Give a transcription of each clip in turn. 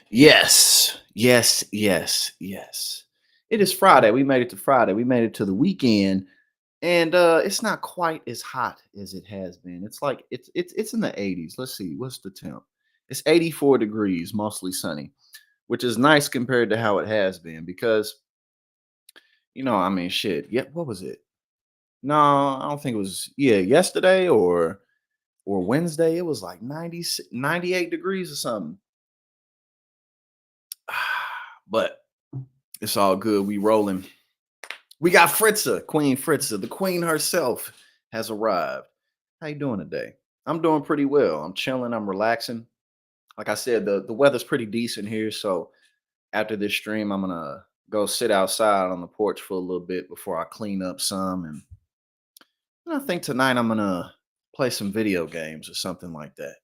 Yes, yes, yes, yes. It is Friday. We made it to Friday. We made it to the weekend, and it's not quite as hot as it has been. It's like it's in the 80s. Let's see, what's the temp? It's 84 degrees, mostly sunny, which is nice compared to how it has been because I mean, shit. Yeah, what was it? No, I don't think it was. Yeah, yesterday or Wednesday, it was like 90, 98 degrees or something. But it's all good. We rolling. We got Fritza, Queen Fritza, the queen herself has arrived. How you doing today? I'm doing pretty well. I'm chilling. I'm relaxing. Like I said, the weather's pretty decent here. So after this stream, I'm gonna go sit outside on the porch for a little bit before I clean up some. And I think tonight I'm gonna play some video games or something like that.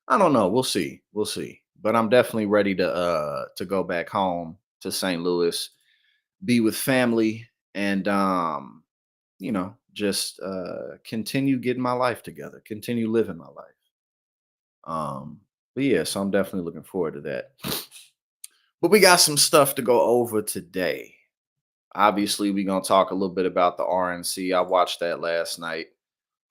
I don't know. We'll see. We'll see. But I'm definitely ready to go back home to St. Louis, be with family, and just continue getting my life together, continue living my life. But yeah, so I'm definitely looking forward to that. But we got some stuff to go over today. Obviously, we're gonna talk a little bit about the RNC. I watched that last night.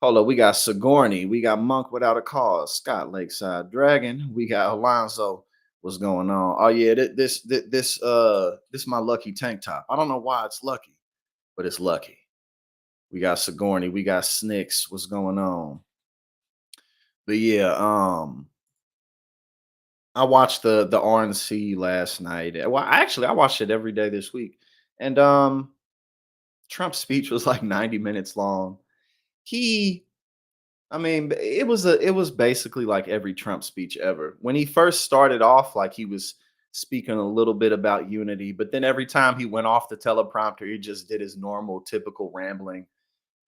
Hold up, we got Sigourney, we got Monk Without a Cause, Scott Lakeside Dragon, we got Alonzo. What's going on? Oh yeah, this my lucky tank top. I don't know why it's lucky, but it's lucky. We got Sigourney, we got Snicks. What's going on? But yeah, I watched the RNC last night. Well, I watched it every day this week. And Trump's speech was like 90 minutes long. He I mean, it was basically like every Trump speech ever. When he first started off, like he was speaking a little bit about unity, but then every time he went off the teleprompter, he just did his normal, typical rambling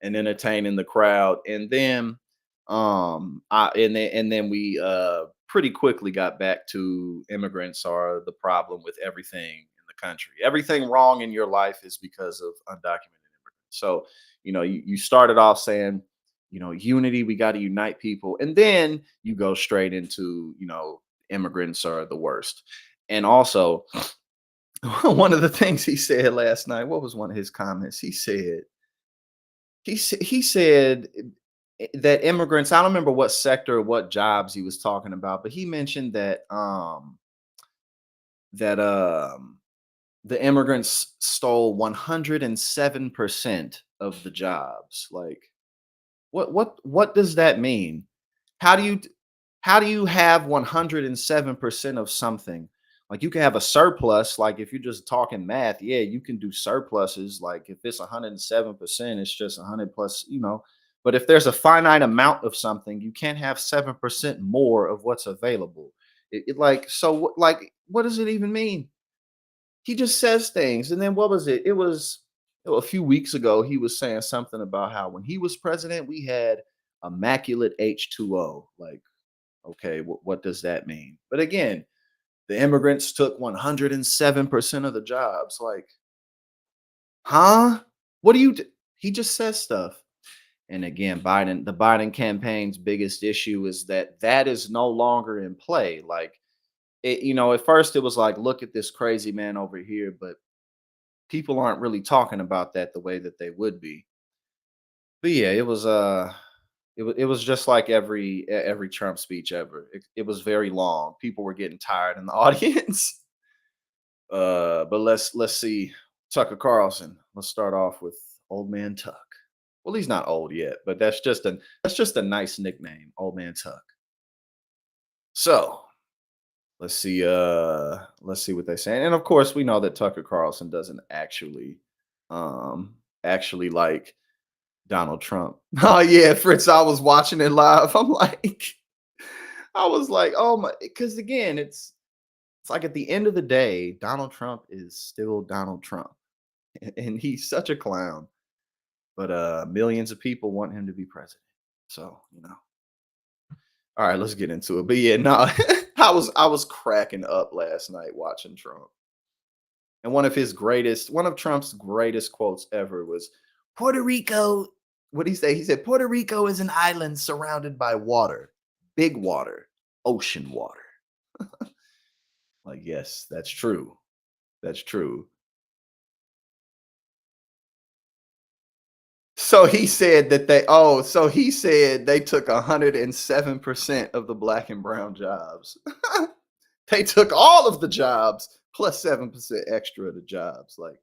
and entertaining the crowd. And then, and then we pretty quickly got back to immigrants are the problem with everything in the country. Everything wrong in your life is because of undocumented immigrants. So, you started off saying unity, we got to unite people. And then you go straight into, immigrants are the worst. And also, one of the things he said last night, what was one of his comments? He said that immigrants, I don't remember what sector or what jobs he was talking about, but he mentioned that the immigrants stole 107% of the jobs. Like, what does that mean? How do you how do you have 107% of something? Like you can have a surplus, like if you're just talking math, yeah, you can do surpluses. Like if it's 107%, it's just 100 plus. But if there's a finite amount of something, you can't have 7% more of what's available. Like what does it even mean? He just says things. And then what was it? It was a few weeks ago, he was saying something about how when he was president, we had immaculate H2O. Like, okay, what does that mean? But again, the immigrants took 107% of the jobs. Like, huh? What do you do? He just says stuff. And again, the Biden campaign's biggest issue is that is no longer in play. Like, at first it was like, look at this crazy man over here, but people aren't really talking about that the way that they would be. But yeah, it was just like every Trump speech ever. It was very long. People were getting tired in the audience. But let's see Tucker Carlson. Let's start off with Old Man Tuck. Well, he's not old yet, but that's just a nice nickname, Old Man Tuck. So let's see what they say. And of course, we know that Tucker Carlson doesn't actually like Donald Trump. Oh yeah, Fritz, I was watching it live. I'm like, I was like, oh my, because again, it's like at the end of the day, Donald Trump is still Donald Trump. And he's such a clown. But millions of people want him to be president. So. All right, let's get into it. But yeah, no, I was cracking up last night watching Trump. And one of Trump's greatest quotes ever was Puerto Rico. What did he say? He said, Puerto Rico is an island surrounded by water, big water, ocean water. Like, yes, that's true. That's true. So he said that so he said they took 107% of the black and brown jobs. They took all of the jobs plus 7% extra of the jobs. Like,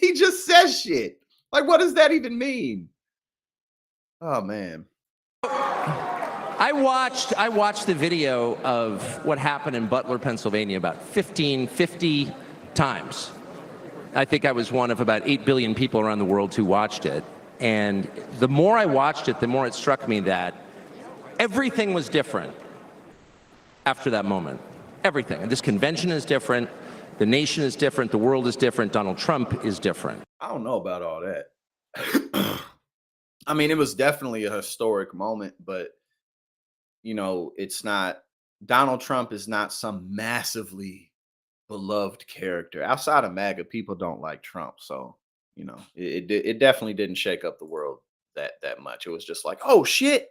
he just says shit. Like, what does that even mean? Oh man. I watched the video of what happened in Butler, Pennsylvania about 50 times. I think I was one of about 8 billion people around the world who watched it. And the more I watched it, the more it struck me that everything was different after that moment. Everything. And this convention is different. The nation is different. The world is different. Donald Trump is different. I don't know about all that. I mean, it was definitely a historic moment, but it's not. Donald Trump is not some massively beloved character. Outside of MAGA, people don't like Trump, so it definitely didn't shake up the world that much. It was just like, oh shit,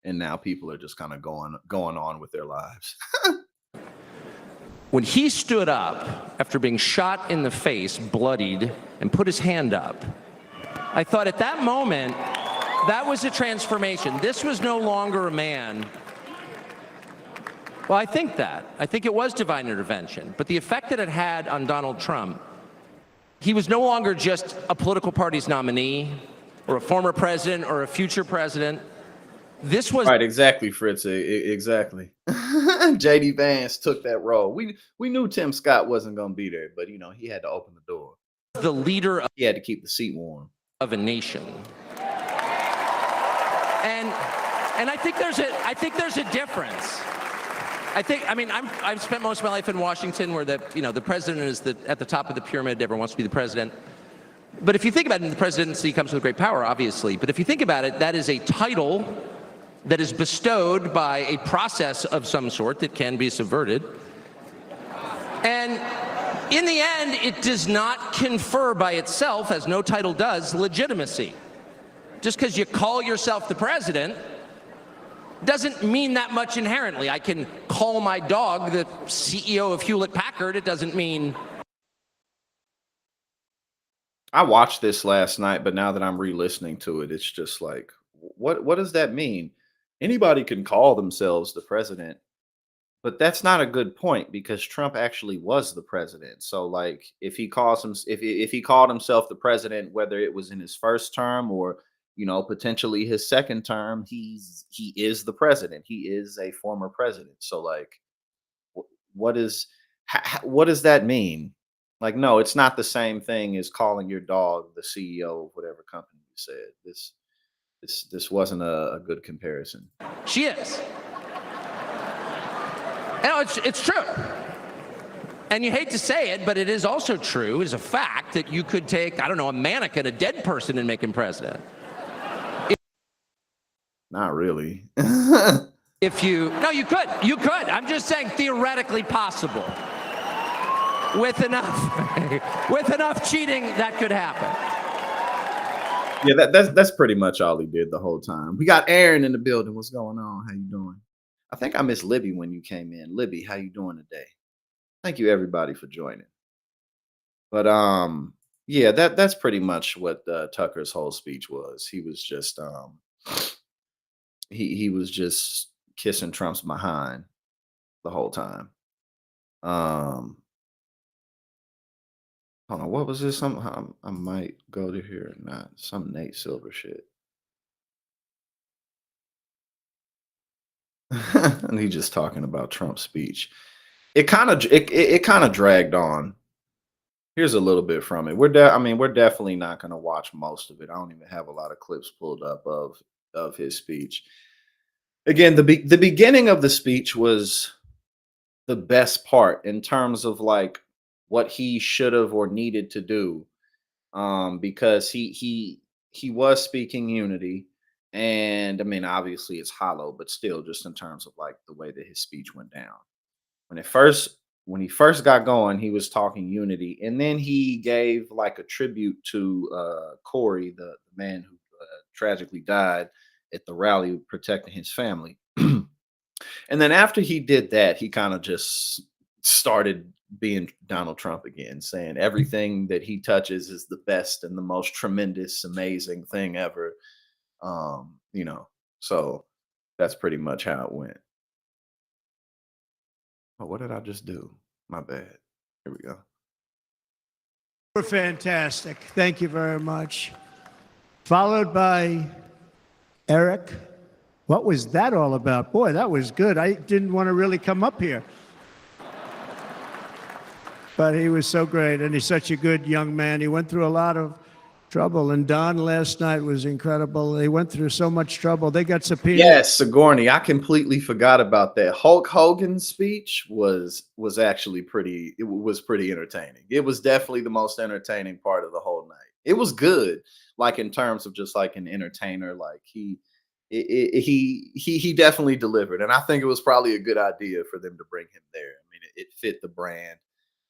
and now people are just kind of going on with their lives. When he stood up after being shot in the face, bloodied, and put his hand up, I thought at that moment, that was a transformation. This was no longer a man. Well, I think it was divine intervention. But the effect that it had on Donald Trump, he was no longer just a political party's nominee or a former president or a future president. This was right, exactly, Fritz. Exactly. JD Vance took that role. We knew Tim Scott wasn't going to be there, but he had to open the door. the leader He had to keep the seat warm. of a nation. And I think there's a difference. I've spent most of my life in Washington, where the president is at the top of the pyramid. Everyone wants to be the president. But if you think about it, the presidency comes with great power, obviously. But if you think about it, that is a title that is bestowed by a process of some sort that can be subverted. And in the end, it does not confer by itself, as no title does, legitimacy. Just because you call yourself the president doesn't mean that much inherently. I can call my dog the CEO of Hewlett Packard. It doesn't mean. I watched this last night, but now that I'm re-listening to it, it's just like, what does that mean? Anybody can call themselves the president, but that's not a good point, because Trump actually was the president. So, like, if he called himself the president, whether it was in his first term or potentially his second term, he is the president. He is a former president. So, like, what does that mean? Like, no, it's not the same thing as calling your dog the CEO of whatever company you said. This wasn't a good comparison. She is. It's true. And you hate to say it, but it is also true, is a fact, that you could take, I don't know, a mannequin, a dead person, and make him president. Not really. No, you could. I'm just saying, theoretically possible. With enough cheating, that could happen. Yeah, that's pretty much all he did the whole time. We got Aaron in the building. What's going on? How you doing? I think I missed Libby when you came in. Libby, how you doing today? Thank you everybody for joining. But yeah, that's pretty much what Tucker's whole speech was. He was just he was just kissing Trump's behind the whole time. Hold on, what was this? I might go to here or not. Some Nate Silver shit. And he just talking about Trump's speech. It kind of dragged on. Here's a little bit from it. We're definitely not going to watch most of it. I don't even have a lot of clips pulled up of his speech. Again, the beginning of the speech was the best part in terms of like what he should have or needed to do, because he was speaking unity, and I mean, obviously it's hollow, but still, just in terms of like the way that his speech went down. When he first got going, he was talking unity, and then he gave like a tribute to Corey, the man who tragically died at the rally protecting his family. And then after he did that, he kind of just started being Donald Trump again, saying everything that he touches is the best and the most tremendous, amazing thing ever. You know, so that's pretty much how it went. Oh, what did I just do? My bad. Here we go. We're fantastic. Thank you very much. Followed by Eric. What was that all about? Boy, that was good. I didn't want to really come up here. But he was so great, and he's such a good young man. He went through a lot of trouble, and Don last night was incredible. They went through so much trouble. They got subpoenaed. Yes, Sigourney. I completely forgot about that. Hulk Hogan's speech was actually pretty. It was pretty entertaining. It was definitely the most entertaining part of the whole night. It was good, like in terms of just like an entertainer. Like he definitely delivered, and I think it was probably a good idea for them to bring him there. I mean, it fit the brand.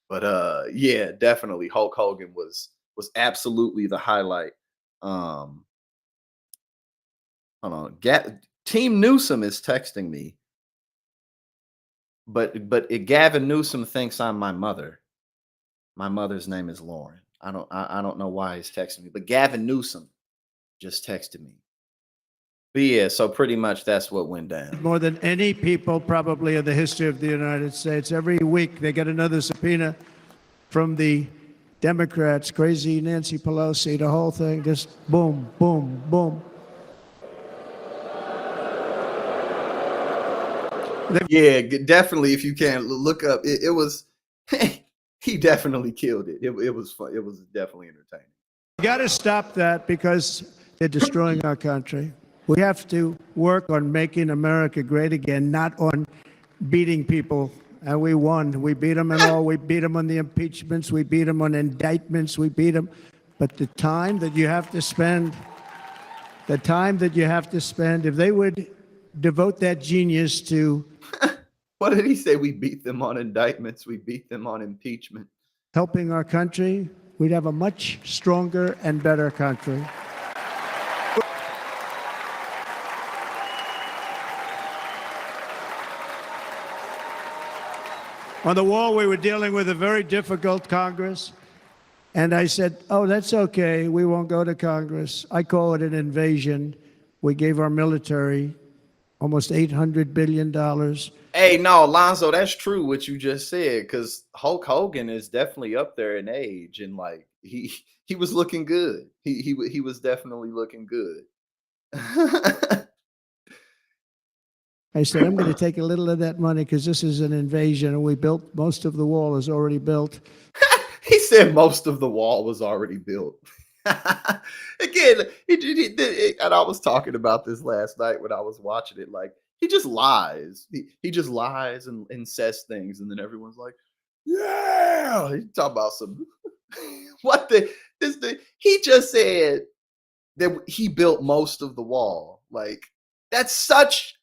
But yeah, definitely Hulk Hogan was absolutely the highlight. Hold on. Team Newsom is texting me. But Gavin Newsom thinks I'm my mother. My mother's name is Lauren. I don't know why he's texting me, but Gavin Newsom just texted me. But yeah, so pretty much that's what went down. More than any people probably in the history of the United States. Every week they get another subpoena from the Democrats, crazy Nancy Pelosi, the whole thing, just boom, boom, boom. Yeah, definitely. If you can look up, it was, he definitely killed it. It was fun. It was definitely entertaining. We got to stop that because they're destroying our country. We have to work on making America great again, not on beating people. And we won. We beat them and all. We beat them on the impeachments. We beat them on indictments. We beat them. But the time that you have to spend, if they would devote that genius to What did he say? We beat them on indictments. We beat them on impeachment. helping our country, we'd have a much stronger and better country. On the wall, we were dealing with a very difficult Congress. And I said, oh, that's okay. We won't go to Congress. I call it an invasion. We gave our military almost $800 billion. Hey, no, Alonzo, that's true what you just said, because Hulk Hogan is definitely up there in age, and like he was looking good. He was definitely looking good. I said, I'm going to take a little of that money because this is an invasion, and we built most of the wall is already built. He said most of the wall was already built. Again, and I was talking about this last night when I was watching it. Like, he just lies. He just lies and says things, and then everyone's like, "Yeah." He's talking about some he just said that he built most of the wall. Like, that's such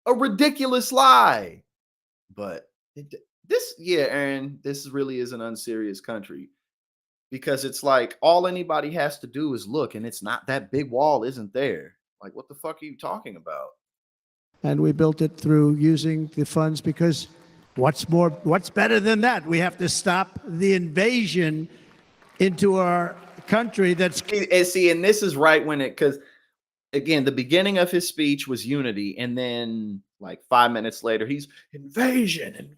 a ridiculous lie. But Aaron, this really is an unserious country, because it's like all anybody has to do is look, and it's not, that big wall isn't there. Like, what the fuck are you talking about? And we built it through using the funds, because what's better than that? We have to stop the invasion into our country. And this is right when because again, the beginning of his speech was unity, and then like 5 minutes later, he's invasion.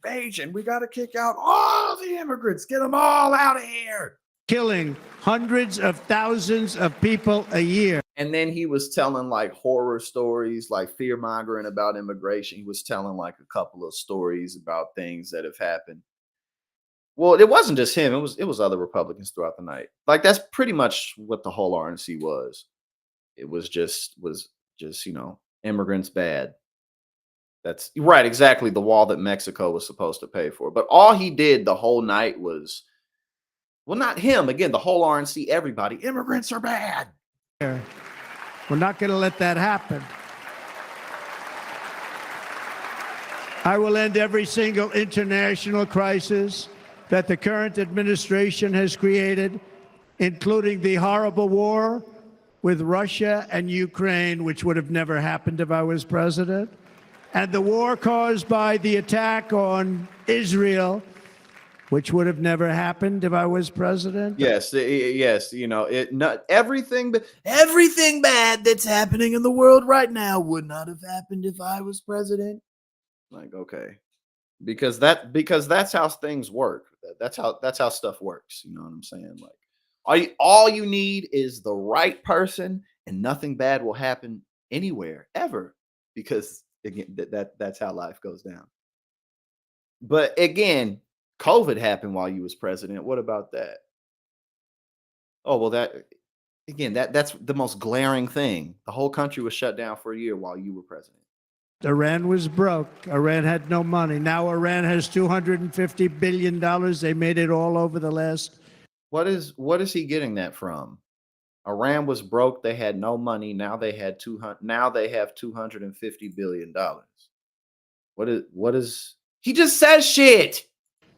We got to kick out all the immigrants, get them all out of here. Killing hundreds of thousands of people a year. And then he was telling like horror stories, like fear mongering about immigration. He was telling like a couple of stories about things that have happened. Well, it wasn't just him. It was other Republicans throughout the night. Like, that's pretty much what the whole RNC was. It was just, immigrants bad. That's right. Exactly. The wall that Mexico was supposed to pay for. But all he did the whole night was, well, not him. Again, the whole RNC, everybody, immigrants are bad. We're not going to let that happen. I will end every single international crisis that the current administration has created, including the horrible war with Russia and Ukraine, which would have never happened if I was president. And the war caused by the attack on Israel, which would have never happened if I was president. Yes, yes, you know, it not everything but everything bad that's happening in the world right now would not have happened if I was president. Like, okay. Because that's how things work. That's how stuff works. You know what I'm saying? Like all you need is the right person and nothing bad will happen anywhere ever because again that's how life goes down. But again, COVID happened while you was president. What about that? Oh, well that again that's the most glaring thing. The whole country was shut down for a year while you were president. Iran was broke. Iran had no money. Now Iran has $250 billion. They made it all over the last. What is he getting that from? Iran was broke. They had no money. Now they had 200. Now they have $250 billion. What is? He just says shit.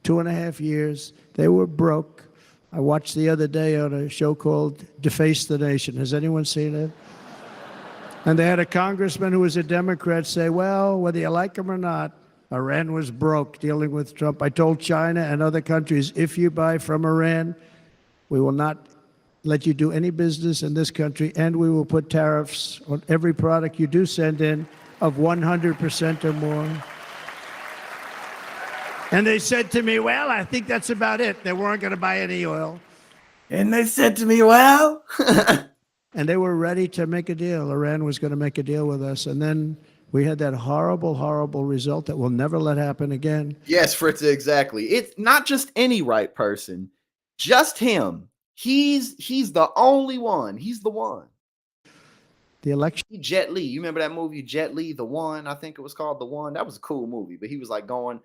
2.5 years. They were broke. I watched the other day on a show called Deface the Nation. Has anyone seen it? And they had a congressman who was a Democrat say, well, whether you like him or not, Iran was broke dealing with Trump. I told China and other countries, if you buy from Iran, we will not let you do any business in this country, and we will put tariffs on every product you do send in of 100% or more. And they said to me, well, I think that's about it. They weren't going to buy any oil. And they said to me, well, And they were ready to make a deal. Iran was going to make a deal with us. And then we had that horrible, horrible result that we'll never let happen again. yes, Fritz, exactly. It's not just any right person, just him. He's the only one. He's the one. The election. Jet Li. You remember that movie, Jet Li, The One? I think it was called The One. That was a cool movie, but he was like going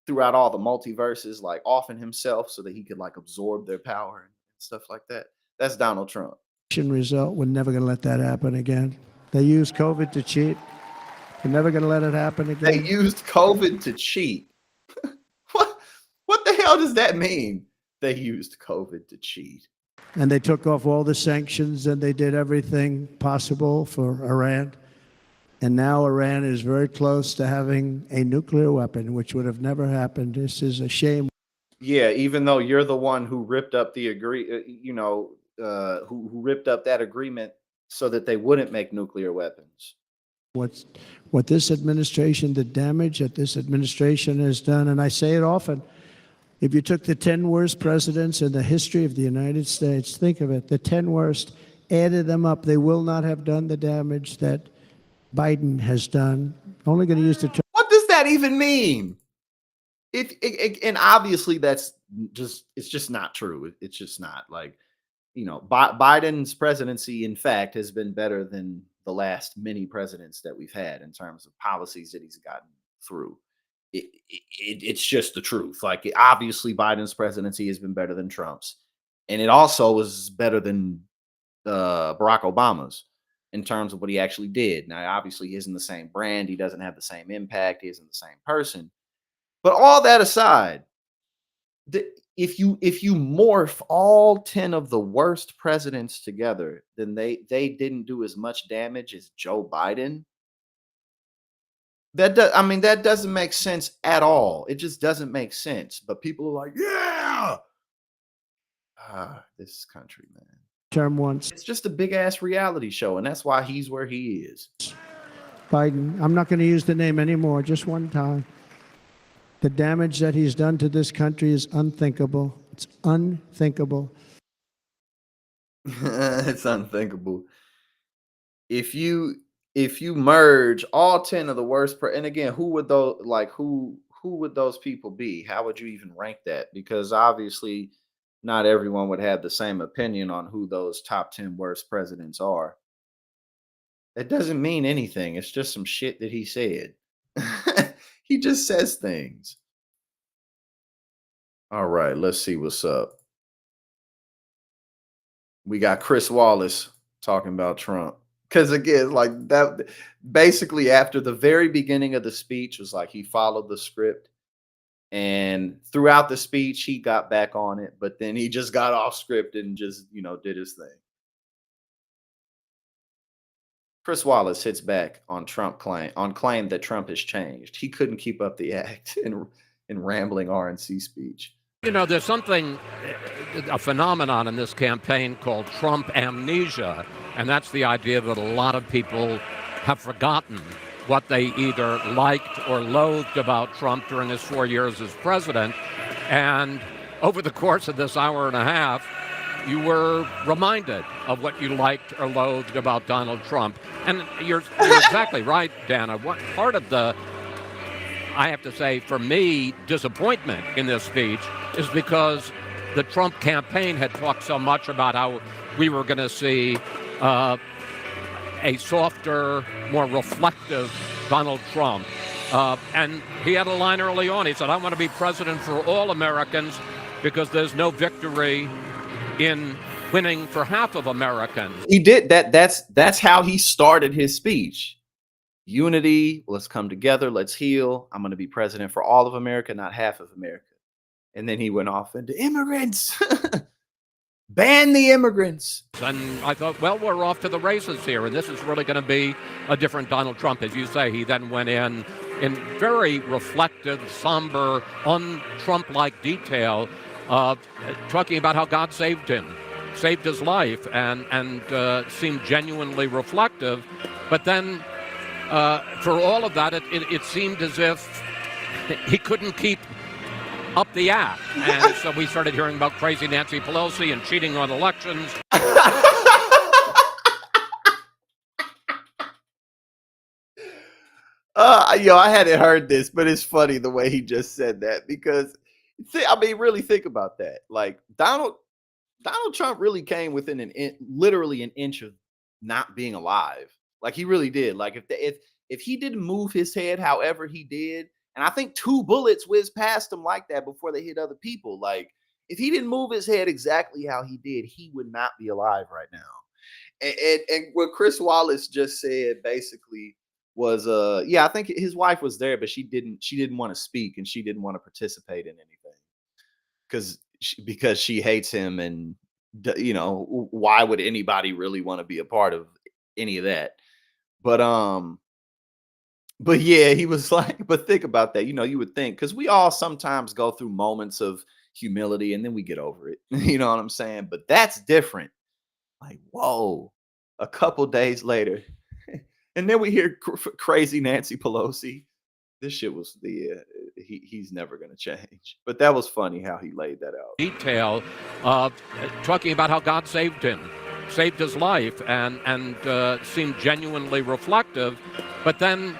throughout all the multiverses, like offing himself so that he could like absorb their power and stuff like that. That's Donald Trump. Result, we're never going to let that happen again. They used COVID to cheat. We're never going to let it happen again. They used COVID to cheat. What the hell does that mean? They used COVID to cheat. And they took off all the sanctions and they did everything possible for Iran. And now Iran is very close to having a nuclear weapon, which would have never happened. This is a shame. Yeah, even though you're the one who ripped up the who ripped up that agreement so that they wouldn't make nuclear weapons. What this administration, the damage that this administration has done, and I say it often, if you took the 10 worst presidents in the history of the United States, think of it, the 10 worst, added them up, they will not have done the damage that Biden has done. Only going to use the term. What does that even mean? And obviously it's just not true. It's just not like, Biden's presidency, in fact, has been better than the last many presidents that we've had in terms of policies that he's gotten through. It's just the truth. Like, obviously, Biden's presidency has been better than Trump's, and it also was better than Barack Obama's in terms of what he actually did. Now, obviously, he isn't the same brand. He doesn't have the same impact. He isn't the same person. But all that aside, if you morph all 10 of the worst presidents together, then they didn't do as much damage as Joe Biden. That doesn't make sense at all. It just doesn't make sense. But people are like, yeah. This country, man. Term once. It's just a big ass reality show, and that's why he's where he is. Biden, I'm not going to use the name anymore, just one time. The damage that he's done to this country is unthinkable. It's unthinkable. It's unthinkable. If you merge all 10 of the worst, and again, who would those people be? How would you even rank that? Because obviously, not everyone would have the same opinion on who those top 10 worst presidents are. That doesn't mean anything. It's just some shit that he said. He just says things. All right, let's see what's up. We got Chris Wallace talking about Trump. Because again, like that, basically after the very beginning of the speech was like he followed the script. And throughout the speech, he got back on it, but then he just got off script and just, did his thing. Chris Wallace hits back on claim that Trump has changed. He couldn't keep up the act in rambling RNC speech. You know, there's something, a phenomenon in this campaign called Trump amnesia, and that's the idea that a lot of people have forgotten what they either liked or loathed about Trump during his 4 years as president. And over the course of this hour and a half, you were reminded of what you liked or loathed about Donald Trump. And you're exactly right, Dana. What part of the, I have to say, for me, disappointment in this speech is because the Trump campaign had talked so much about how we were going to see a softer, more reflective Donald Trump. And he had a line early on. He said, I want to be president for all Americans because there's no victory in winning for half of Americans. He did that. That's how he started his speech. Unity, let's come together, let's heal. I'm going to be president for all of America, not half of America. And then he went off into immigrants. Ban the immigrants. And I thought, well, we're off to the races here, and this is really going to be a different Donald Trump. As you say, he then went in very reflective, somber, un-Trump-like detail, talking about how God saved him, saved his life, and seemed genuinely reflective. But then, for all of that, it seemed as if he couldn't keep up the act. And so we started hearing about crazy Nancy Pelosi and cheating on elections. I hadn't heard this, but it's funny the way he just said that because, really think about that. Like Donald Trump really came within literally an inch of not being alive. Like he really did. Like if he didn't move his head, however he did, and I think 2 bullets whizzed past him like that before they hit other people. Like if he didn't move his head exactly how he did, he would not be alive right now. And what Chris Wallace just said basically was, I think his wife was there, but she didn't want to speak and she didn't want to participate in anything because she hates him, and why would anybody really want to be a part of any of that? But yeah, he was like, but think about that. You would think, because we all sometimes go through moments of humility and then we get over it. You know what I'm saying? But that's different. Like, whoa, a couple days later. And then we hear crazy Nancy Pelosi. This shit was he's never going to change. But that was funny how he laid that out. Detail, talking about how God saved him, saved his life, and seemed genuinely reflective. But then,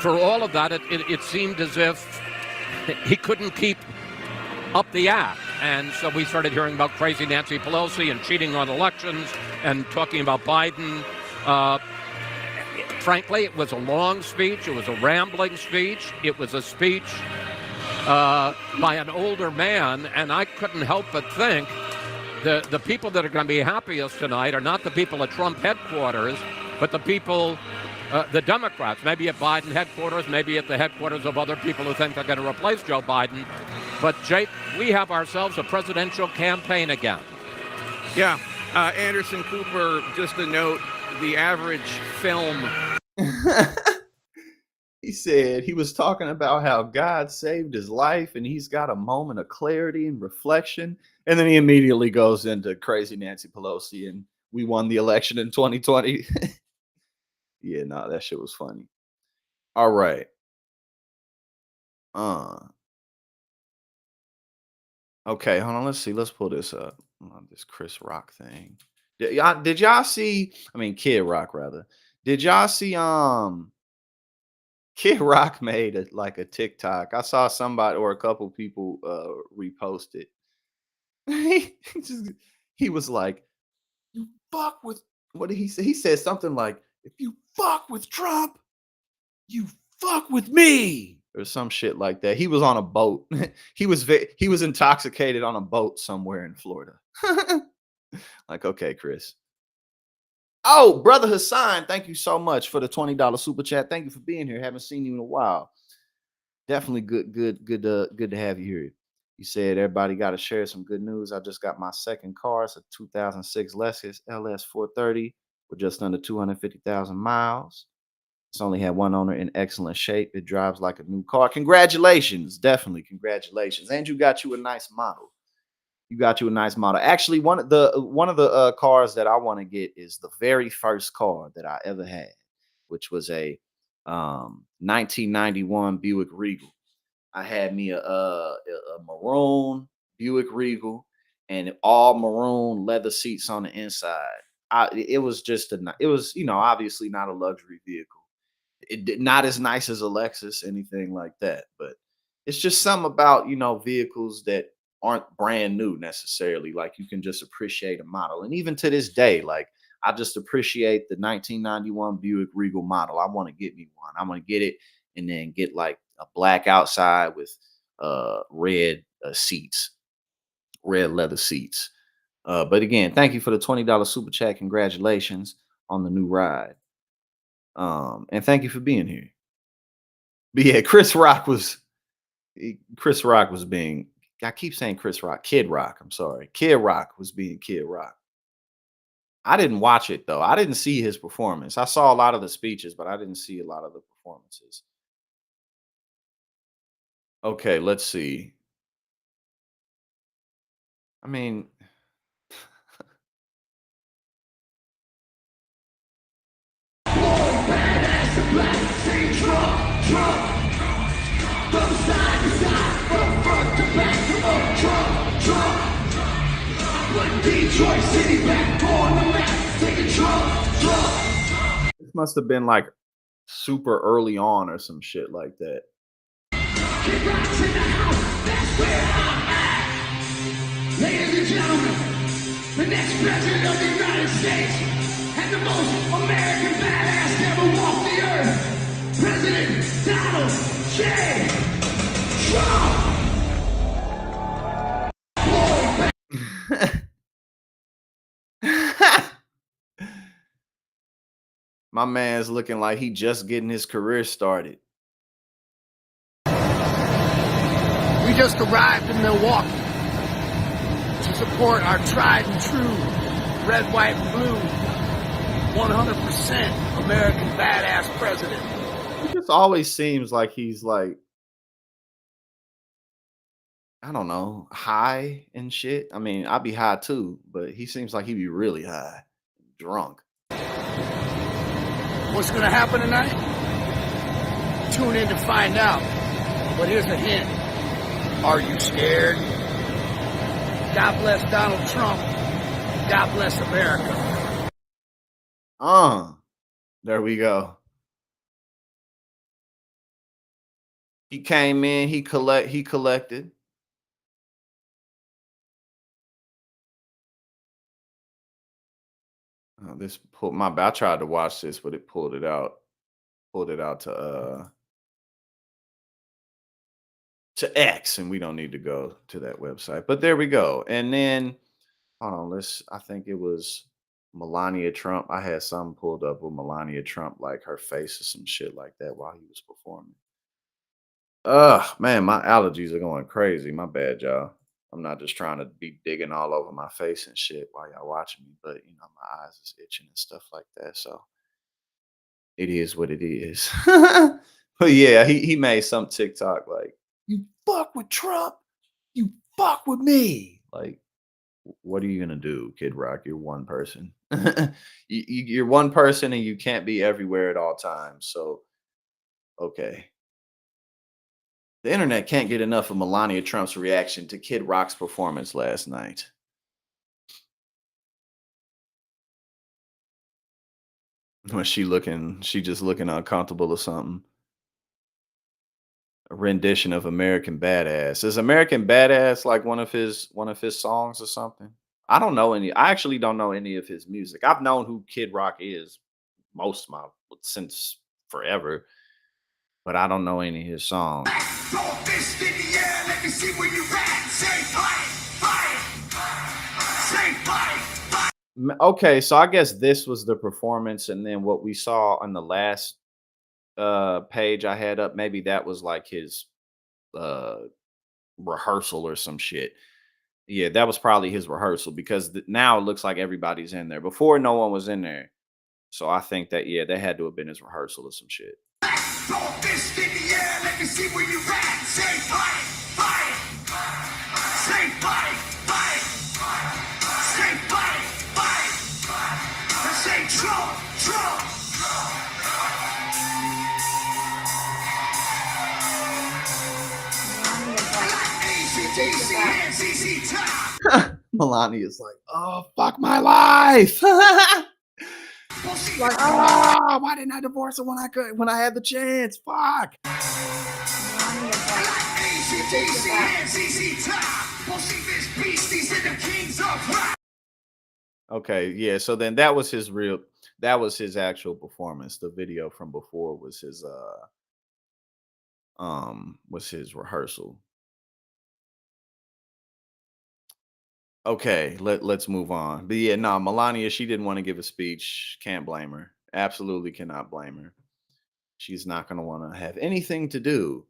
for all of that, it seemed as if he couldn't keep up the act. And so we started hearing about crazy Nancy Pelosi and cheating on elections and talking about Biden. Frankly, it was a long speech. It was a rambling speech. It was a speech by an older man, and I couldn't help but think the people that are going to be happiest tonight are not the people at Trump headquarters, but the people, the Democrats, maybe at Biden headquarters, maybe at the headquarters of other people who think they're going to replace Joe Biden. But, Jake, we have ourselves a presidential campaign again. Yeah. Anderson Cooper, just a note, the average film. He said he was talking about how God saved his life and he's got a moment of clarity and reflection. And then he immediately goes into crazy Nancy Pelosi and we won the election in 2020. Yeah, no, that shit was funny. All right. Okay, hold on. Let's see. Let's pull this up. This Chris Rock thing. Did y'all see? I mean, Kid Rock rather. Did y'all see? Kid Rock made a TikTok. I saw somebody or a couple people repost it. He was like, "You fuck with." What did he say? He said something like, "If you fuck with Trump, you fuck with me," or some shit like that. He was on a boat. He was intoxicated on a boat somewhere in Florida. Like, okay, Chris. Oh, brother Hassan, thank you so much for the $20 super chat. Thank you for being here. Haven't seen you in a while. Definitely good to have you here. You said everybody got to share some good news. I just got my second car. It's a 2006 Lexus LS 430 with just under 250,000 miles. It's only had one owner in excellent shape. It drives like a new car. Congratulations. Definitely congratulations. And you got you a nice model. You got you a nice model. Actually, one of the cars that I want to get is the very first car that I ever had, which was a 1991 Buick Regal. I had me a maroon Buick Regal and all maroon leather seats on the inside. It was just it was, obviously not a luxury vehicle. Not as nice as a Lexus, anything like that, but it's just something about, vehicles that aren't brand new necessarily. Like, you can just appreciate a model. And even to this day, like, I just appreciate the 1991 Buick Regal model. I want to get me one. I'm going to get it and then get like a black outside with red seats, red leather seats. But again, thank you for the $20 super chat. Congratulations on the new ride. And thank you for being here. But yeah, Chris Rock was being, I keep saying Chris Rock, Kid Rock. I'm sorry. Kid Rock was being Kid Rock. I didn't watch it though. I didn't see his performance. I saw a lot of the speeches, but I didn't see a lot of the performances. Okay, let's see. I mean, this must have been like super early on or some shit like that. Ladies and gentlemen, the next president of the United States and the most American badass to ever walk the earth, President Donald J. Trump. My man's looking like he just getting his career started. We just arrived in Milwaukee to support our tried and true red, white, and blue 100% American badass president. It just always seems like he's like, I don't know, high and shit. I mean, I'd be high too, but he seems like he'd be really high, drunk. What's going to happen tonight? Tune in to find out. But here's a hint. Are you scared? God bless Donald Trump. God bless America. There we go. He came in, he collected. This pulled my I tried to watch this, but it pulled it out to X, and we don't need to go to that website. But there we go. And then hold on, I think it was Melania Trump. I had something pulled up with Melania Trump, like her face or some shit like that while he was performing. Man, my allergies are going crazy. My bad, y'all. I'm not just trying to be digging all over my face and shit while y'all watching me, but my eyes is itching and stuff like that. So it is what it is. But yeah, he made some TikTok like, you fuck with Trump, you fuck with me. Like, what are you gonna do, Kid Rock? You're one person. You're one person and you can't be everywhere at all times. So okay. The internet can't get enough of Melania Trump's reaction to Kid Rock's performance last night. Was she just looking uncomfortable or something? A rendition of American Badass. Is American Badass like one of his songs or something? I actually don't know any of his music. I've known who Kid Rock is since forever, but I don't know any of his songs. Okay, so I guess this was the performance, and then what we saw on the last page I had up, maybe that was like his rehearsal or some shit. Yeah, that was probably his rehearsal, because now it looks like everybody's in there. Before, no one was in there. So I think that, yeah, that had to have been his rehearsal or some shit. Throw a fist in the air, let me see where you at. Say fight, fight. Say fight, fight. Say fight, fight. And say Trump, Trump. ACDC and ZZ Top. Melania's like, oh, fuck my life. Like, oh, why didn't I divorce her when I had the chance? Fuck. ACDC and ZZ Top. We'll see this beast, these are the kings of rock. Okay, yeah. So then that was his actual performance. The video from before was his rehearsal. Okay, let's move on. But yeah, no, Melania, she didn't want to give a speech. Can't blame her. Absolutely cannot blame her. She's not going to want to have anything to do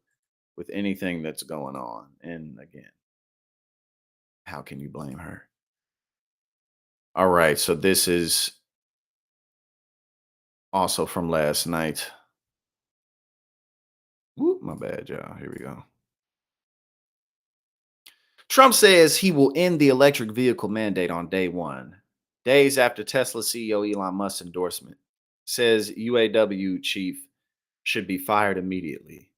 with anything that's going on. And again, how can you blame her? All right, so this is also from last night. Whoop, my bad, y'all. Here we go. Trump says he will end the electric vehicle mandate on day one, days after Tesla CEO Elon Musk's endorsement. Says UAW chief should be fired immediately.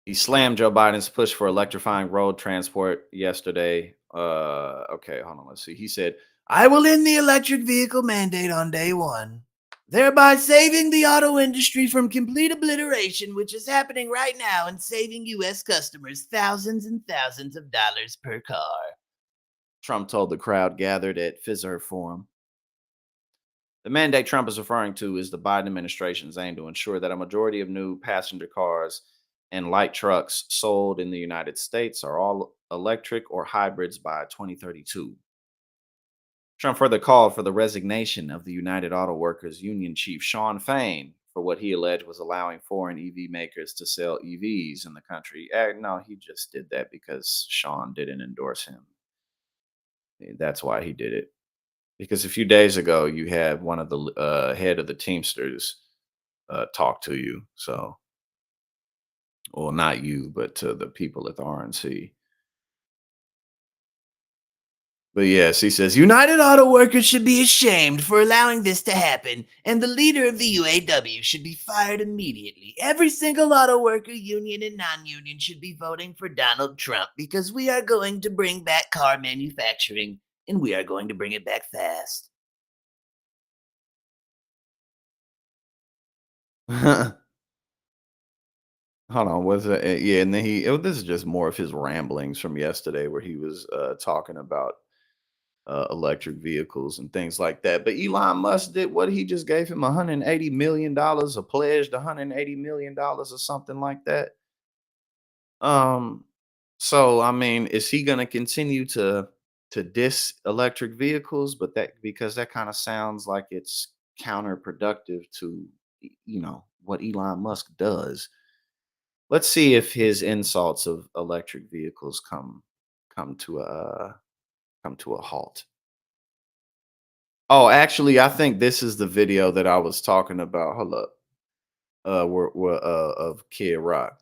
He slammed Joe Biden's push for electrifying road transport yesterday. Okay, hold on. Let's see. He said, I will end the electric vehicle mandate on day one, thereby saving the auto industry from complete obliteration, which is happening right now, and saving U.S. customers thousands and thousands of dollars per car. Trump told the crowd gathered at Fiserv Forum. The mandate Trump is referring to is the Biden administration's aim to ensure that a majority of new passenger cars and light trucks sold in the United States are all electric or hybrids by 2032. Trump further called for the resignation of the United Auto Workers Union chief Shawn Fain for what he alleged was allowing foreign EV makers to sell EVs in the country. No, he just did that because Shawn didn't endorse him. That's why he did it. Because a few days ago, you had one of the head of the Teamsters talk to you. So, well, not you, but to the people at the RNC. But yes, he says, United Auto Workers should be ashamed for allowing this to happen, and the leader of the UAW should be fired immediately. Every single auto worker, union and non-union, should be voting for Donald Trump because we are going to bring back car manufacturing, and we are going to bring it back fast. Hold on, was it? Yeah, and then this is just more of his ramblings from yesterday where he was talking about electric vehicles and things like that. But Elon Musk did what? He just gave him $180 million, or pledged $180 million or something like that. So I mean, is he gonna continue to diss electric vehicles? But because that kind of sounds like it's counterproductive to what Elon Musk does. Let's see if his insults of electric vehicles come to a halt. Oh, actually, I think this is the video that I was talking about. Hold up. Of Kid Rock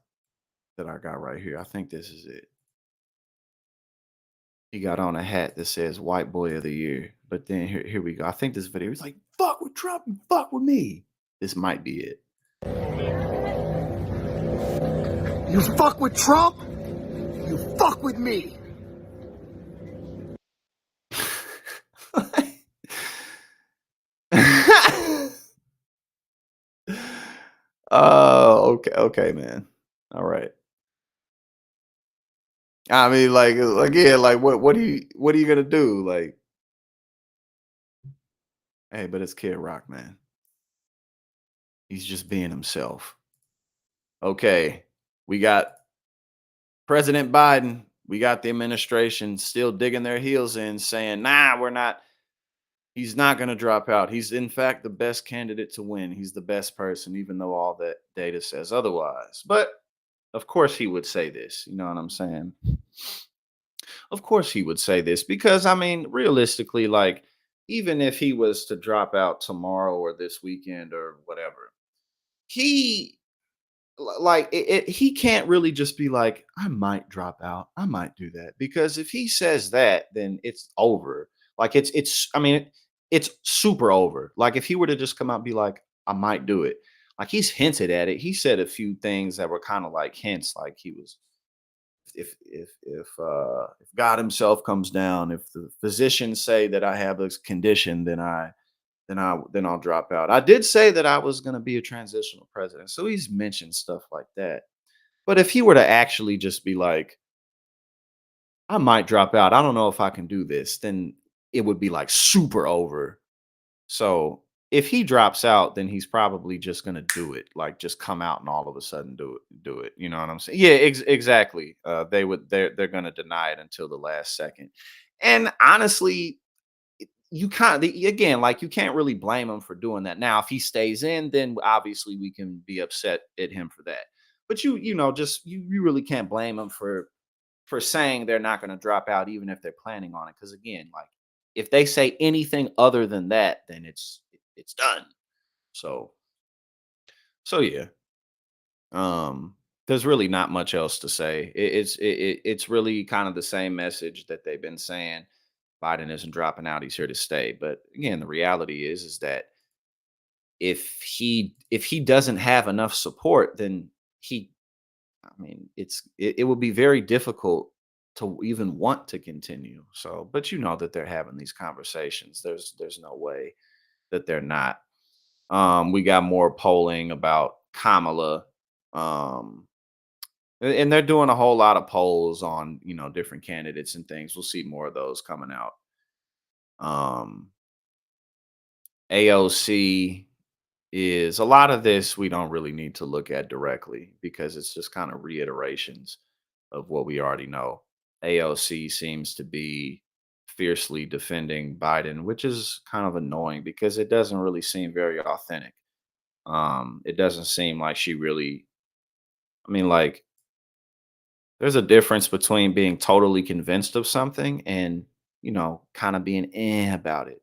that I got right here. I think this is it. He got on a hat that says White Boy of the Year. But then here we go. I think this video, he's like, fuck with Trump, you fuck with me. This might be it. You fuck with Trump, you fuck with me. Okay, man. All right. I mean, yeah, like what are you gonna do? Like, hey, but it's Kid Rock, man. He's just being himself. Okay, we got President Biden, we got the administration still digging their heels in, saying, nah, we're not. He's not going to drop out. He's, in fact, the best candidate to win. He's the best person, even though all that data says otherwise. But, of course, he would say this. You know what I'm saying? Of course he would say this because I mean, realistically, like even if he was to drop out tomorrow or this weekend or whatever, he like he can't really just be like, I might drop out, I might do that, because if he says that, then it's over. Like it's I mean, it's super over. Like if he were to just come out and be like, I might do it, like he's hinted at it. He said a few things that were kind of like hints, like he was, if God himself comes down, if the physicians say that I have this condition, then I'll drop out. I did say that I was going to be a transitional president. So he's mentioned stuff like that. But if he were to actually just be like, I might drop out, I don't know if I can do this, then it would be like super over. So if he drops out, then he's probably just going to do it, like just come out and all of a sudden do it. You know what I'm saying? Yeah, exactly. They're going to deny it until the last second. And honestly, you can't, again, like you can't really blame him for doing that. Now if he stays in, then obviously we can be upset at him for that, but just you really can't blame him for saying they're not going to drop out even if they're planning on it, because again, like if they say anything other than that, then it's done. So yeah, there's really not much else to say. It's really kind of the same message that they've been saying. Biden isn't dropping out; he's here to stay. But again, the reality is that if he doesn't have enough support, then he, I mean, it would be very difficult to even want to continue. So, but you know that they're having these conversations. There's no way that they're not. We got more polling about Kamala. Um, and they're doing a whole lot of polls on, different candidates and things. We'll see more of those coming out. Um, AOC is a lot of this we don't really need to look at directly because it's just kind of reiterations of what we already know. AOC seems to be fiercely defending Biden, which is kind of annoying because it doesn't really seem very authentic. It doesn't seem like she really, I mean, like, there's a difference between being totally convinced of something and, kind of being about it.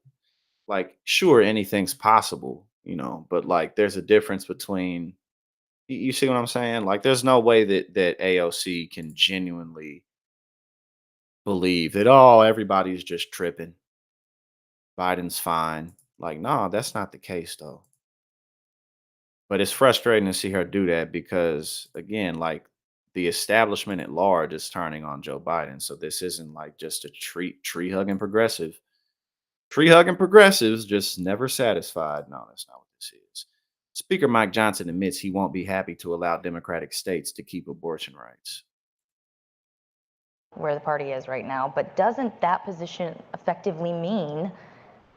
Like, sure, anything's possible, but like there's a difference between, you see what I'm saying? Like there's no way that AOC can genuinely believe that, oh, everybody's just tripping. Biden's fine. Like, no, that's not the case though. But it's frustrating to see her do that because again, like the establishment at large is turning on Joe Biden. So this isn't like just a tree hugging progressive. Tree hugging progressives just never satisfied. No, that's not what this is. Speaker Mike Johnson admits he won't be happy to allow Democratic states to keep abortion rights. Where the party is right now, but doesn't that position effectively mean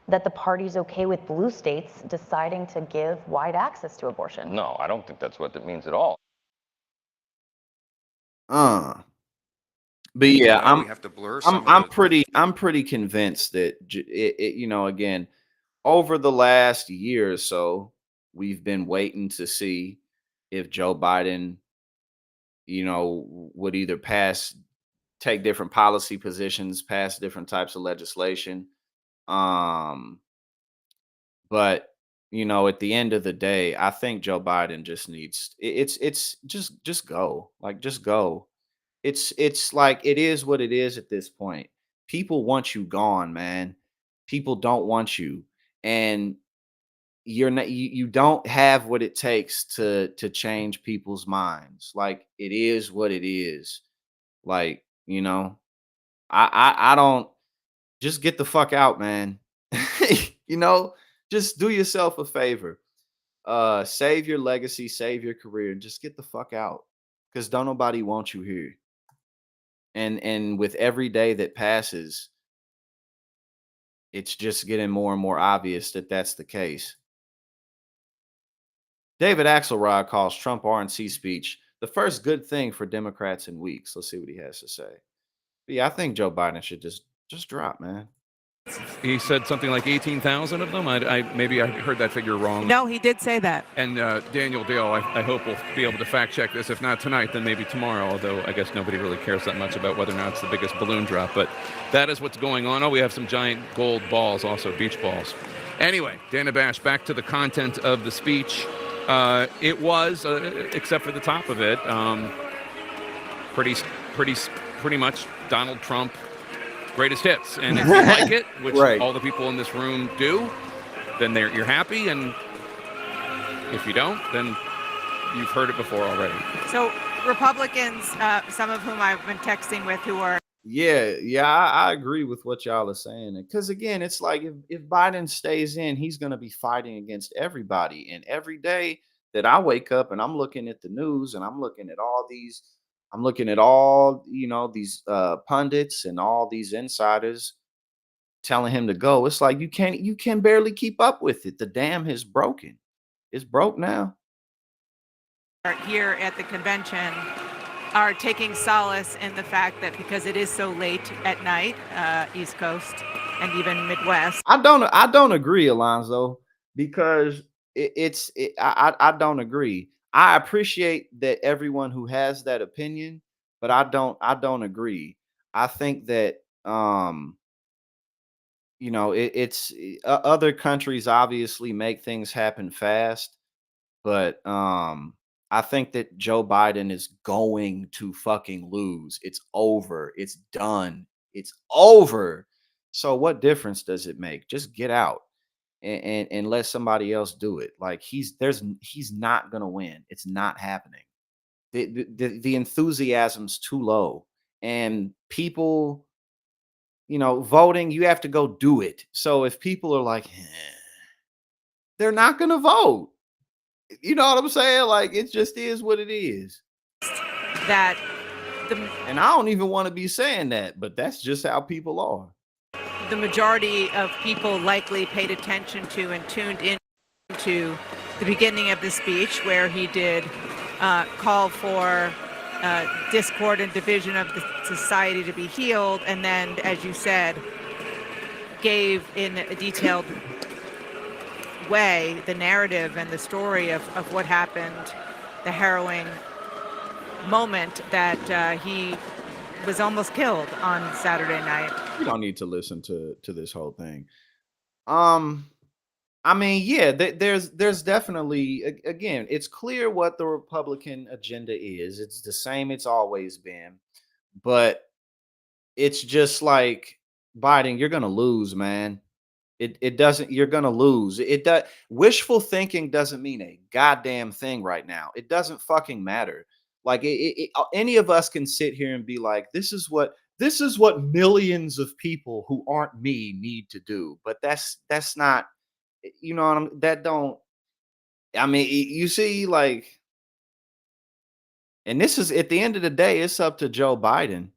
that the party's okay with blue states deciding to give wide access to abortion? No, I don't think that's what it means at all. Uh, but yeah, Now we have to blur some of I'm pretty convinced that again, over the last year or so, we've been waiting to see if Joe Biden, would either take different policy positions, pass different types of legislation. Um, but at the end of the day, I think Joe Biden just needs it's just go. Like just go. It's like it is what it is at this point. People want you gone, man. People don't want you. And you're not you don't have what it takes to change people's minds. Like it is what it is. Like, I don't, just get the fuck out, man. you know, just do yourself a favor. Save your legacy, save your career, and just get the fuck out. Cause don't nobody want you here. And with every day that passes, it's just getting more and more obvious that that's the case. David Axelrod calls Trump RNC speech the first good thing for Democrats in weeks. Let's see what he has to say. But yeah, I think Joe Biden should just drop, man. He said something like 18,000 of them. Maybe I heard that figure wrong. No, he did say that. And Daniel Dale, I hope will be able to fact check this. If not tonight, then maybe tomorrow. Although I guess nobody really cares that much about whether or not it's the biggest balloon drop. But that is what's going on. Oh, we have some giant gold balls, also beach balls. Anyway, Dana Bash, back to the content of the speech. It was, except for the top of it, pretty much Donald Trump greatest hits. And if you like it, which Right. all the people in this room do, then you're happy. And if you don't, then you've heard it before already. So Republicans, some of whom I've been texting with, who are Yeah, I agree with what y'all are saying. Because again, it's like if Biden stays in, he's going to be fighting against everybody. And every day that I wake up and I'm looking at the news and I'm looking at all these pundits and all these insiders telling him to go. It's like you can barely keep up with it. The dam is broken. It's broke now. here at the convention are taking solace in the fact that because it is so late at night, East Coast and even Midwest. I don't agree, Alonzo, because I don't agree. I appreciate that everyone who has that opinion, but I don't agree. I think that other countries obviously make things happen fast, but I think that Joe Biden is going to fucking lose. It's over. It's done. It's over. So what difference does it make? Just get out and let somebody else do it. Like he's not gonna win. It's not happening. The enthusiasm's too low. And people, voting, you have to go do it. So if people are like, they're not gonna vote. You know what I'm saying? Like it just is what it is. That And I don't even want to be saying that, but that's just how people are. the majority of people likely paid attention to and tuned into the beginning of the speech, where he did call for discord and division of the society to be healed, and then, as you said, gave in a detailed way the narrative and the story of what happened, the harrowing moment that he was almost killed on Saturday night. We don't need to listen to this whole thing. I mean, yeah, there's definitely again, it's clear what the Republican agenda is. It's the same it's always been, but it's just like Biden, you're gonna lose, man. It doesn't. You're gonna lose. It does. Wishful thinking doesn't mean a goddamn thing right now. It doesn't fucking matter. Like any of us can sit here and be like, this is what millions of people who aren't me need to do. But that's not. You know what I'm. That don't. I mean, you see, like, and this is at the end of the day, it's up to Joe Biden.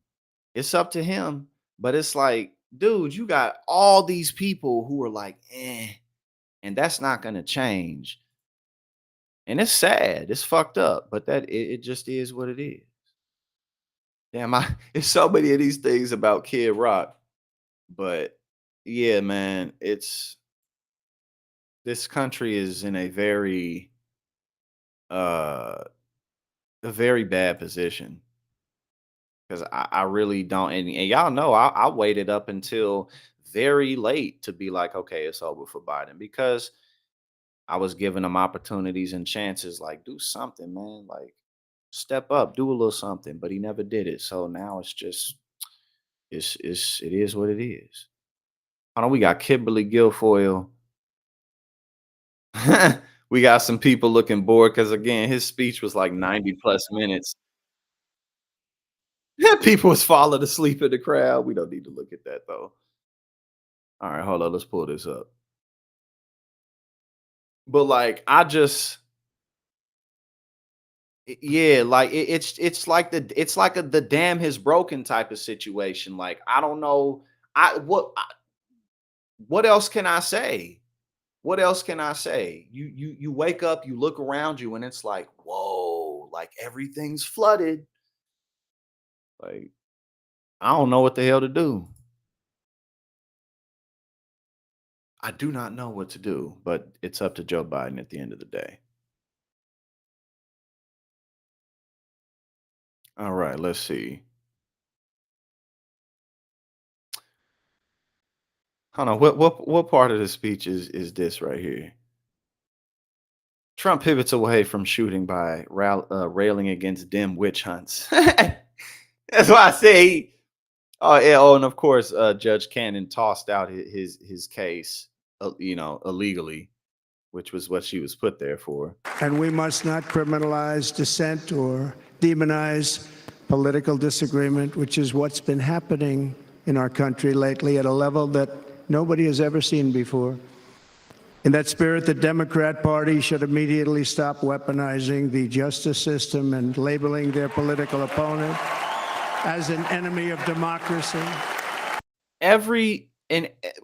It's up to him. But it's like, dude, you got all these people who are like, and that's not going to change. And it's sad. It's fucked up, but it just is what it is. Damn, it's so many of these things about Kid Rock, but yeah, man, this country is in uh, a very bad position. Because I really don't, and y'all know I waited up until very late to be like, okay, it's over for Biden, because I was giving him opportunities and chances, like do something, man, like step up, do a little something, but he never did it. So now it's just it is what it is. I know we got Kimberly Guilfoyle. We got some people looking bored because again, his speech was like 90 plus minutes. People was falling asleep in the crowd. We don't need to look at that though. All right, hold on. Let's pull this up. But like, yeah, like it's like the dam has broken type of situation. Like I don't know. What else can I say? What else can I say? You wake up, you look around you, and it's like, whoa, like everything's flooded. Like I don't know what the hell to do. I do not know what to do, but it's up to Joe Biden at the end of the day. All right, let's see. Hold on. What part of the speech is this right here? Trump pivots away from shooting by railing against dim witch hunts. That's why I say. Oh yeah. Oh, and of course, Judge Cannon tossed out his case, illegally, which was what she was put there for. And we must not criminalize dissent or demonize political disagreement, which is what's been happening in our country lately at a level that nobody has ever seen before. In that spirit, the Democrat Party should immediately stop weaponizing the justice system and labeling their political opponent as an enemy of democracy.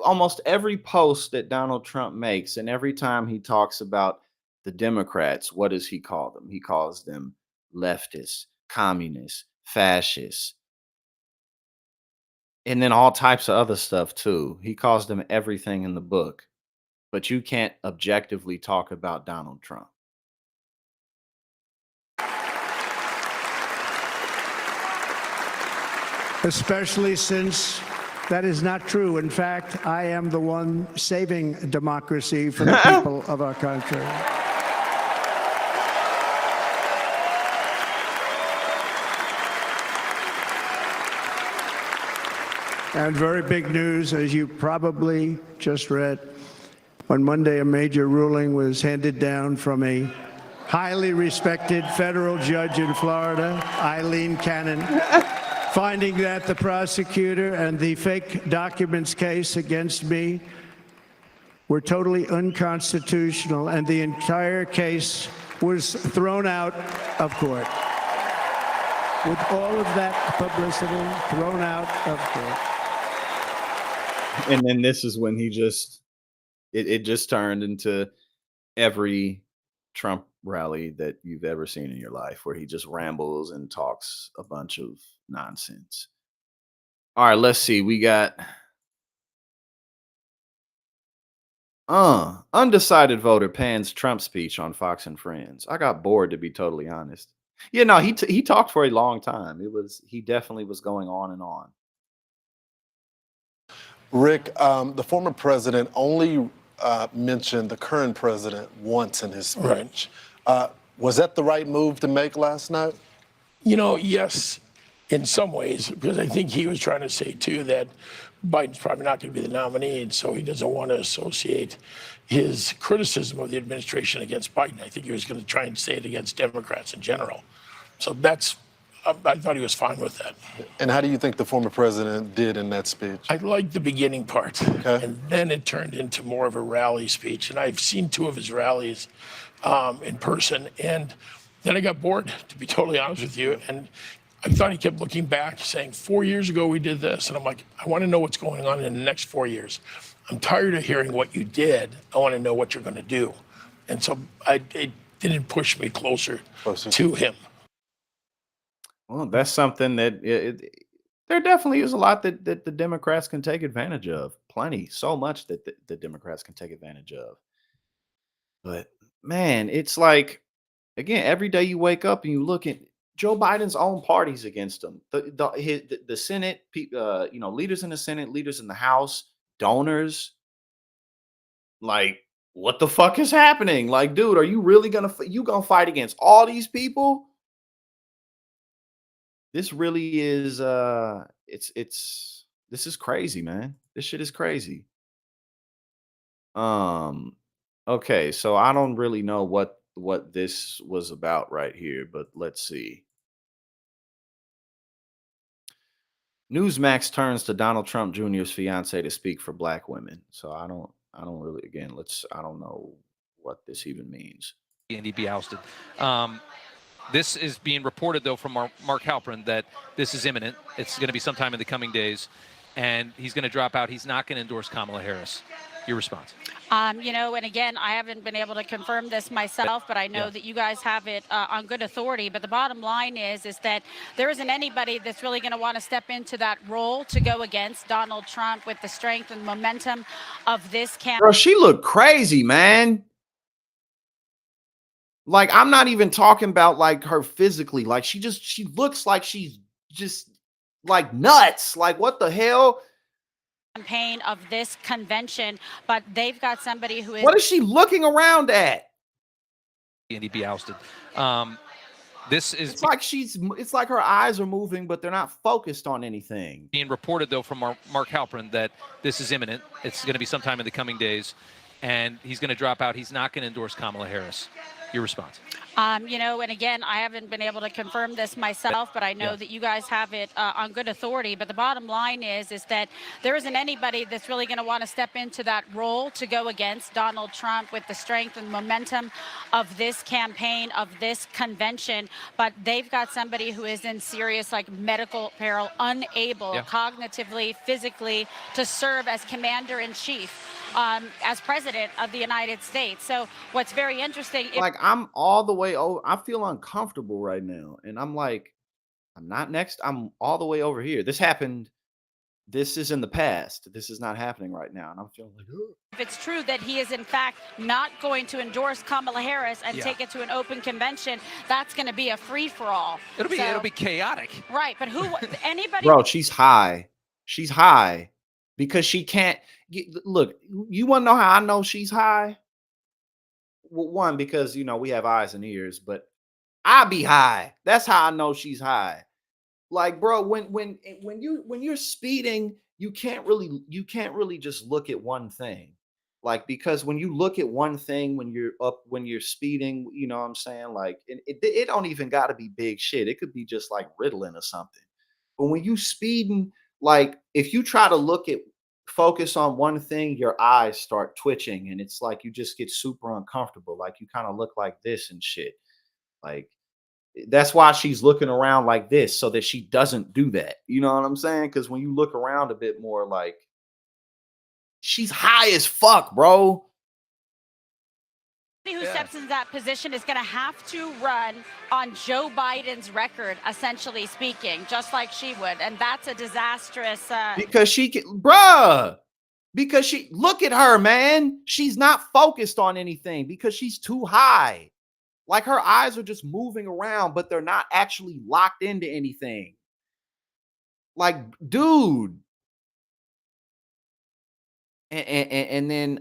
Almost every post that Donald Trump makes, and every time he talks about the Democrats, what does he call them? He calls them leftists, communists, fascists, and then all types of other stuff too. He calls them everything in the book, but you can't objectively talk about Donald Trump. Especially since that is not true. In fact, I am the one saving democracy for the people of our country. And very big news, as you probably just read, on Monday, a major ruling was handed down from a highly respected federal judge in Florida, Eileen Cannon, finding that the prosecutor and the fake documents case against me were totally unconstitutional, and the entire case was thrown out of court. With all of that publicity, thrown out of court. And then this is when he it just turned into every Trump rally that you've ever seen in your life, where he just rambles and talks a bunch of nonsense. All right, let's see. We got undecided voter pans Trump speech on Fox and Friends. I got bored, to be totally honest. Yeah, no, he talked for a long time. He definitely was going on and on. Rick, the former president only mentioned the current president once in his speech. Right. Was that the right move to make last night? Yes, in some ways, because I think he was trying to say, too, that Biden's probably not going to be the nominee, and so he doesn't want to associate his criticism of the administration against Biden. I think he was going to try and say it against Democrats in general. So I thought he was fine with that. And how do you think the former president did in that speech? I liked the beginning part, Okay. and then it turned into more of a rally speech. And I've seen two of his rallies in person, and then I got bored, to be totally honest with you. And I thought he kept looking back, saying, 4 years ago we did this. And I'm like, I want to know what's going on in the next 4 years. I'm tired of hearing what you did. I want to know what you're going to do. And so it didn't push me closer to him. Well, that's something that there definitely is a lot that the Democrats can take advantage of. Plenty, so much that the Democrats can take advantage of. But man, it's like, again, every day you wake up and you look at Joe Biden's own parties against him. The Senate, leaders in the Senate, leaders in the House, donors. Like, what the fuck is happening? Like, dude, are you really gonna fight against all these people? This really is this is crazy, man. This shit is crazy. Okay, so I don't really know what this was about right here, but let's see. Newsmax turns to Donald Trump Jr.'s fiance to speak for black women. So I don't really, again, I don't know what this even means. And he'd be ousted. This is being reported, though, from Mark Halperin that this is imminent. It's going to be sometime in the coming days, and he's going to drop out. He's not going to endorse Kamala Harris. Your response. You know, and again, I haven't been able to confirm this myself, but I know that you guys have it on good authority. But the bottom line is that there isn't anybody that's really going to want to step into that role to go against Donald Trump with the strength and momentum of this campaign. Bro, she looked crazy, man. Like, I'm not even talking about like her physically. Like, she looks like she's just like nuts. Like, what the hell? Campaign of this convention, but they've got somebody who is. What is she looking around at? And he'd be ousted. This is it's like her eyes are moving, but they're not focused on anything. being reported, though, from Mark Halperin that this is imminent. It's going to be sometime in the coming days, and he's going to drop out. He's not going to endorse Kamala Harris. Your response. You know, and again, I haven't been able to confirm this myself, but I know that you guys have it on good authority. But the bottom line is that there isn't anybody that's really going to want to step into that role to go against Donald Trump with the strength and momentum of this campaign, of this convention. But they've got somebody who is in serious, like, medical peril, unable cognitively, physically to serve as commander-in-chief. As president of the United States. So what's very interesting, Like, I'm all the way over. I feel uncomfortable right now, and I'm like, I'm not next. I'm all the way over here. This happened. This is in the past. This is not happening right now, and I'm feeling like, ugh. if it's true that he is in fact not going to endorse Kamala Harris and take it to an open convention, that's going to be a free for all. It'll be chaotic. Right, but who anybody? Bro, she's high. She's high because she can't. Look, you want to know how I know she's high? Well, one, because we have eyes and ears, but I be high. That's how I know she's high. Like, bro, when you're speeding, you can't really just look at one thing. Like, because when you look at one thing when you're speeding, you know what I'm saying? Like, it don't even got to be big shit. It could be just like Ritalin or something. But when you speeding, like, if you try to focus on one thing, your eyes start twitching, and it's like you just get super uncomfortable. Like, you kind of look like this and shit. Like, that's why she's looking around like this, so that she doesn't do that. You know what I'm saying? Because when you look around a bit more, like, she's high as fuck, bro. Who steps into that position is going to have to run on Joe Biden's record, essentially speaking, just like she would. And that's a disastrous. Because she can, bruh. Because look at her, man. She's not focused on anything because she's too high. Like, her eyes are just moving around, but they're not actually locked into anything. Like, dude. And then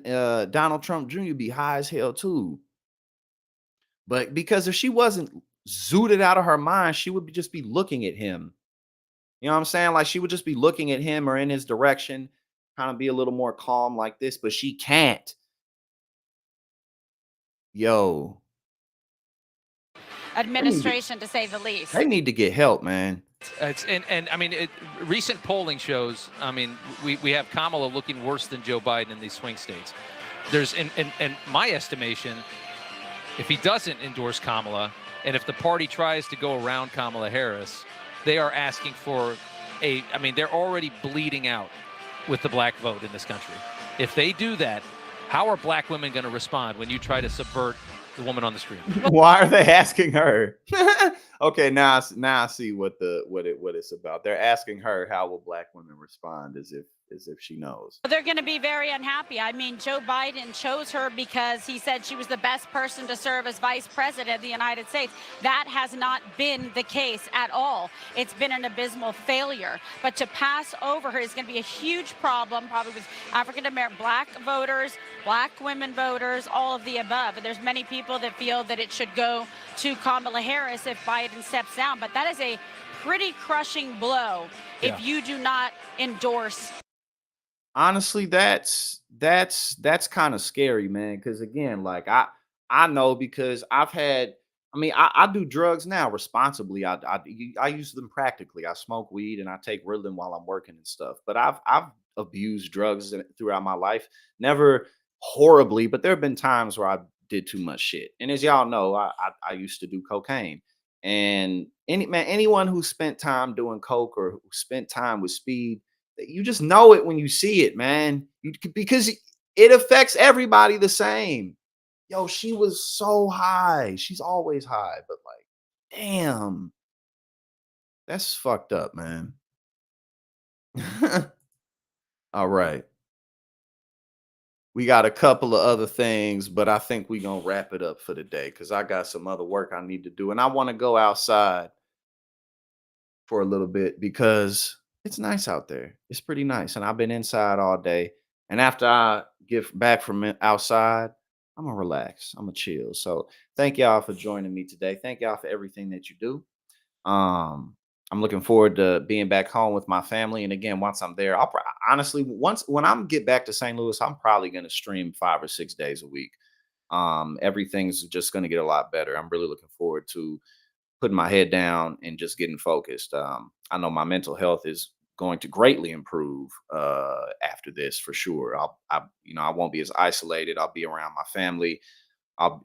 Donald Trump Jr. be high as hell too. But because if she wasn't zooted out of her mind, she would just be looking at him. You know what I'm saying? Like, she would just be looking at him or in his direction, kind of be a little more calm like this, but she can't. Yo. Administration, to say the least. They need to get help, man. And I mean, recent polling shows, I mean, we have Kamala looking worse than Joe Biden in these swing states. There's, in my estimation, if he doesn't endorse Kamala, and if the party tries to go around Kamala Harris, they are asking for I mean, they're already bleeding out with the black vote in this country. If they do that, how are black women going to respond when you try to subvert the woman on the street? Why are they asking her? Okay, now I see what it's about. They're asking her how will black women respond, as if she knows. They're going to be very unhappy. I mean, Joe Biden chose her because he said she was the best person to serve as vice president of the United States. That has not been the case at all. It's been an abysmal failure. But to pass over her is going to be a huge problem, probably with African American, black voters, black women voters, all of the above. And there's many people that feel that it should go to Kamala Harris if Biden steps down. But that is a pretty crushing blow if you do not endorse. Honestly, that's kind of scary, man. Because again, like, I know, because I do drugs now responsibly. I use them practically. I smoke weed and I take Ritalin while I'm working and stuff. But I've abused drugs throughout my life. Never horribly, but there have been times where I did too much shit. And as y'all know, I used to do cocaine. And anyone who spent time doing coke or who spent time with speed, you just know it when you see it, man. Because It affects everybody the same. Yo, she was so high. She's always high, but like, damn, that's fucked up, man. All right. We got a couple of other things, but I think we're going to wrap it up for the day because I got some other work I need to do. And I want to go outside for a little bit because it's nice out there. It's pretty nice. And I've been inside all day. And after I get back from outside, I'm going to relax. I'm going to chill. So thank y'all for joining me today. Thank y'all for everything that you do. I'm looking forward to being back home with my family. And again, once I'm there, honestly, when I'm get back to St. Louis, I'm probably going to stream 5 or 6 days a week. Everything's just going to get a lot better. I'm really looking forward to putting my head down and just getting focused. I know my mental health is going to greatly improve after this for sure. I won't be as isolated. I'll be around my family.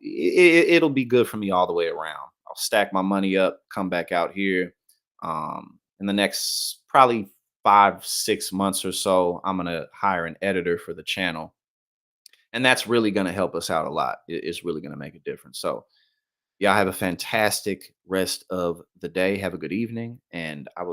It'll be good for me all the way around. I'll stack my money up, come back out here. In the next probably 5-6 months or so, I'm gonna hire an editor for the channel, and that's really gonna help us out a lot. It's really gonna make a difference. So, y'all have a fantastic rest of the day. Have a good evening, and I will